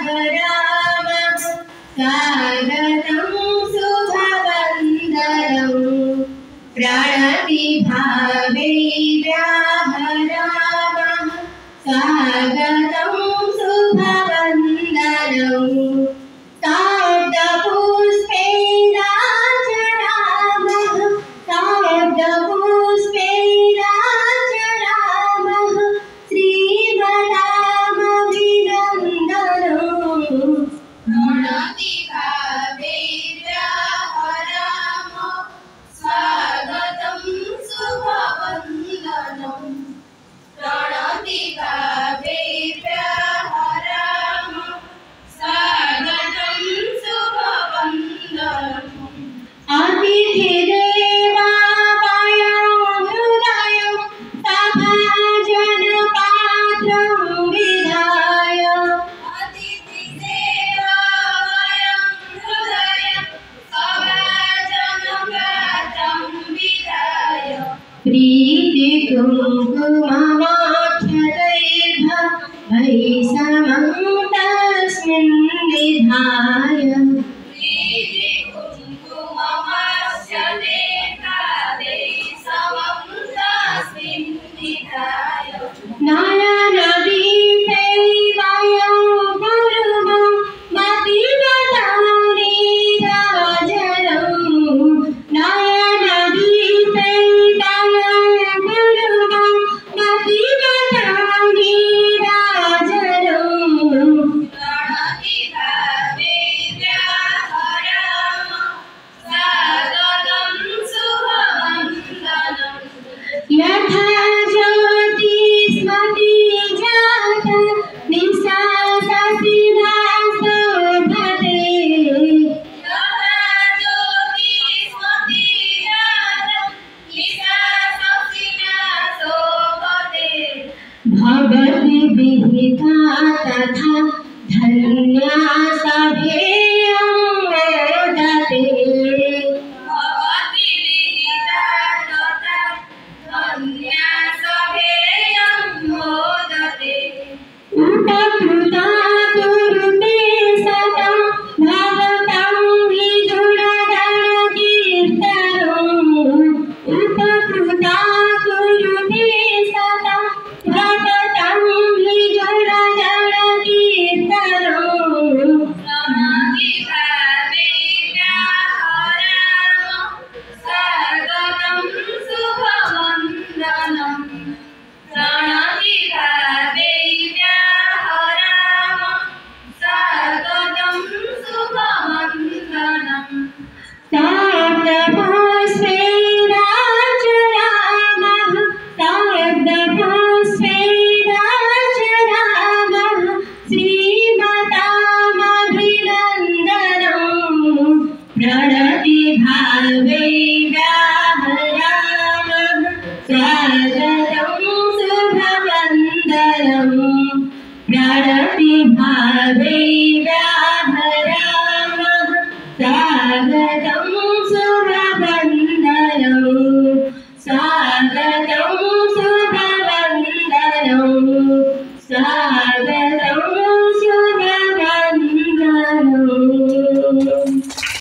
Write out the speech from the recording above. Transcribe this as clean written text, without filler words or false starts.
व्याहरामः स्वागतं शुभवन्दनं प्रणतिभावे व्याहरामः स्वागतं शुभवन्दनं ताब्दपुष्पैराचरामः ताब्दपुष्पैराचरामः श्रीमदामभिनन्दनं प्रणतिभावे व्याहरामः स्वागतं शुभवन्दनं प्रणतिभावे व्याहरामः स्वागतं शुभवन्दनम् अतिथिदेवापायं हृदयं सभाजनपात्रं विधाय अतिथिदेवापायं हृदयं सभाजनपात्रं विधाय प्रीतिकुङ्कुममाख्यदैर्भवैषमं तस्मिन् निधाय नयनदीपे वयं गुरुमं मतिमतानीराजनं नयनदीपे वयं गुरुमं मतिमतानीराजनं प्रणतिभावे व्याहरामः स्वागतं शुभवन्दनं यथा ज्योति स्मति जात निशा ससिना शोभते यथा ज्योति स्मति जात निशा ससिना शोभते भवति विहिता तथा धन्या सभेयं मोदते भवति विहिता तथा धन्या सभेयं मोदते उपकृता कुरुते सतं भवतं विदुरगणकीर्तनम् उपकृता कुरुते सतं भवतं विदुरगणकीर्तनम् प्रणतिभावे व्याहरामः स्वागतं शुभवन्दनं प्रणतिभावे व्याहरामः स्वागतं शुभवन्दनं ताब्दपुष्पैराचरामः ताब्दपुष्पैराचरामः श्रीमदामभिनन्दनं प्रणतिभावे व्याहरामः स्वागतं शुभवन्दनं प्रणतिभावे व्याहरामः स्वागतं